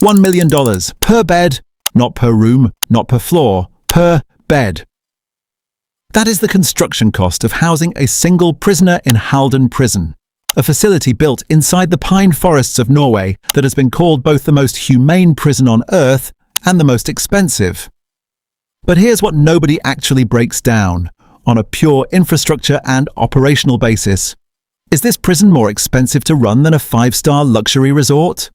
$1 million per bed, not per room, not per floor, per bed. That is the construction cost of housing a single prisoner in Halden prison, a facility built inside the pine forests of Norway that has been called both the most humane prison on earth and the most expensive. But here's what nobody actually breaks down on a pure infrastructure and operational basis. Is this prison more expensive to run than a 5-star luxury resort?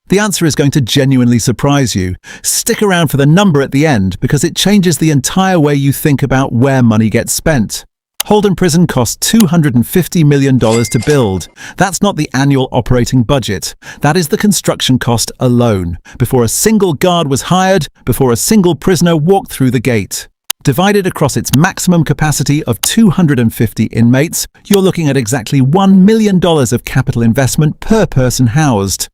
The answer is going to genuinely surprise you. Stick around for the number at the end because it changes the entire way you think about where money gets spent. Halden Prison cost $250 million to build. That's not the annual operating budget. That is the construction cost alone, before a single guard was hired, before a single prisoner walked through the gate. Divided across its maximum capacity of 250 inmates, you're looking at exactly $1 million of capital investment per person housed.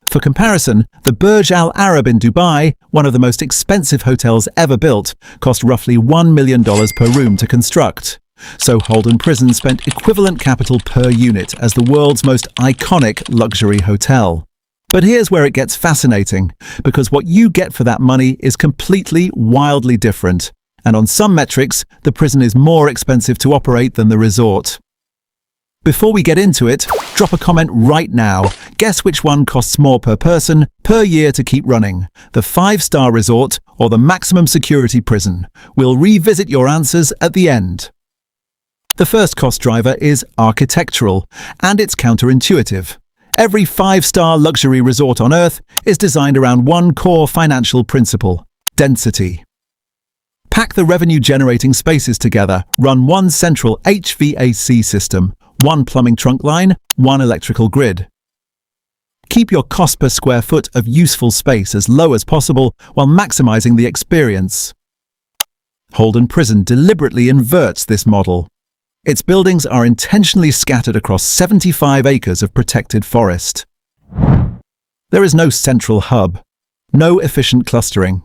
For comparison, the Burj Al Arab in Dubai, one of the most expensive hotels ever built, cost roughly $1 million per room to construct. So Halden Prison spent equivalent capital per unit as the world's most iconic luxury hotel. But here's where it gets fascinating, because what you get for that money is completely, wildly different. And on some metrics, the prison is more expensive to operate than the resort. Before we get into it, drop a comment right now. Guess which one costs more per person, per year to keep running, the 5-star resort or the maximum security prison? We'll revisit your answers at the end. The first cost driver is architectural, and it's counterintuitive. Every 5-star luxury resort on Earth is designed around one core financial principle: density. Pack the revenue-generating spaces together, run one central HVAC system, one plumbing trunk line, one electrical grid. Keep your cost per square foot of useful space as low as possible while maximizing the experience. Halden Prison deliberately inverts this model. Its buildings are intentionally scattered across 75 acres of protected forest. There is no central hub, no efficient clustering.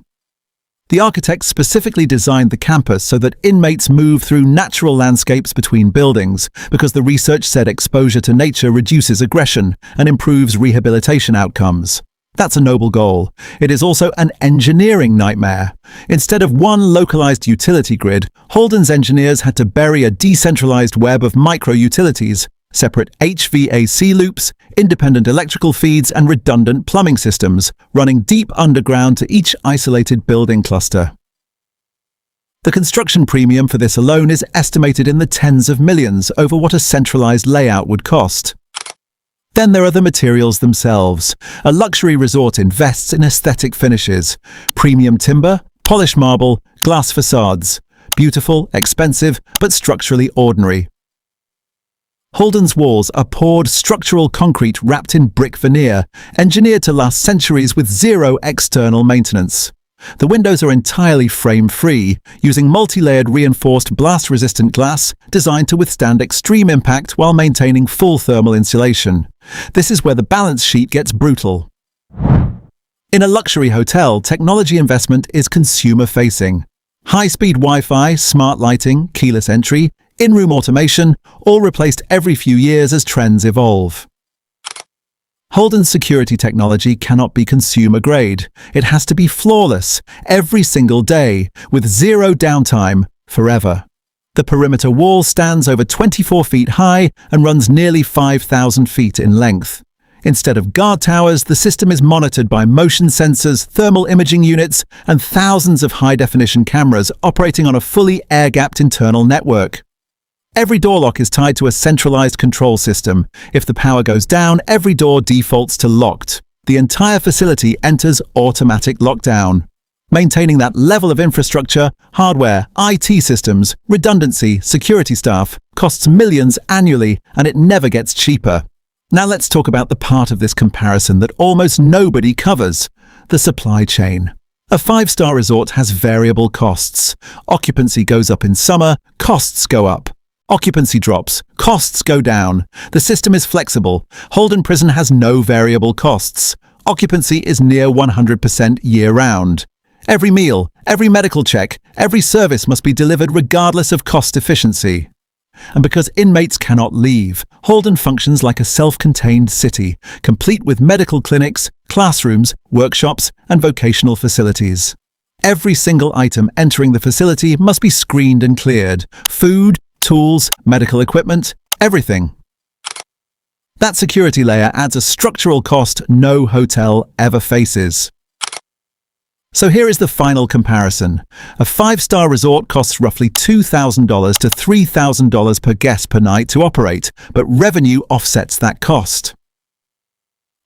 The architects specifically designed the campus so that inmates move through natural landscapes between buildings, because the research said exposure to nature reduces aggression and improves rehabilitation outcomes. That's a noble goal. It is also an engineering nightmare. Instead of one localized utility grid, Halden's engineers had to bury a decentralized web of micro-utilities, separate HVAC loops, independent electrical feeds, and redundant plumbing systems, running deep underground to each isolated building cluster. The construction premium for this alone is estimated in the tens of millions over what a centralized layout would cost. Then there are the materials themselves. A luxury resort invests in aesthetic finishes: premium timber, polished marble, glass facades. Beautiful, expensive, but structurally ordinary. Halden's walls are poured structural concrete wrapped in brick veneer, engineered to last centuries with zero external maintenance. The windows are entirely frame-free, using multi-layered reinforced blast-resistant glass designed to withstand extreme impact while maintaining full thermal insulation. This is where the balance sheet gets brutal. In a luxury hotel, technology investment is consumer-facing. High-speed Wi-Fi, smart lighting, keyless entry, in-room automation, all replaced every few years as trends evolve. Halden's security technology cannot be consumer-grade. It has to be flawless, every single day, with zero downtime, forever. The perimeter wall stands over 24 feet high and runs nearly 5,000 feet in length. Instead of guard towers, the system is monitored by motion sensors, thermal imaging units, and thousands of high-definition cameras operating on a fully air-gapped internal network. Every door lock is tied to a centralized control system. If the power goes down, every door defaults to locked. The entire facility enters automatic lockdown. Maintaining that level of infrastructure, hardware, IT systems, redundancy, security staff, costs millions annually, and it never gets cheaper. Now let's talk about the part of this comparison that almost nobody covers: the supply chain. A 5-star resort has variable costs. Occupancy goes up in summer, costs go up. Occupancy drops, costs go down. The system is flexible. Halden Prison has no variable costs. Occupancy is near 100% year-round. Every meal, every medical check, every service must be delivered regardless of cost efficiency. And because inmates cannot leave, Halden functions like a self-contained city, complete with medical clinics, classrooms, workshops, and vocational facilities. Every single item entering the facility must be screened and cleared. Food, tools, medical equipment, everything. That security layer adds a structural cost no hotel ever faces. So here is the final comparison. A 5-star resort costs roughly $2,000 to $3,000 per guest per night to operate, but revenue offsets that cost.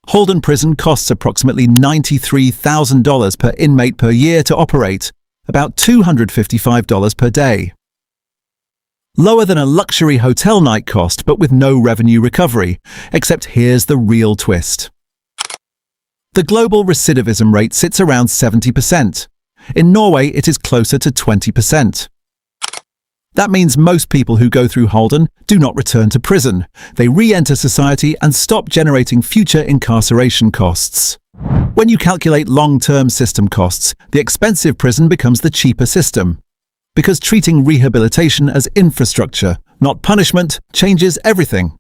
Halden Prison costs approximately $93,000 per inmate per year to operate, about $255 per day. Lower than a luxury hotel night cost, but with no revenue recovery, except here's the real twist. The global recidivism rate sits around 70%. In Norway, it is closer to 20%. That means most people who go through Halden do not return to prison. They re-enter society and stop generating future incarceration costs. When you calculate long-term system costs, the expensive prison becomes the cheaper system. Because treating rehabilitation as infrastructure, not punishment, changes everything.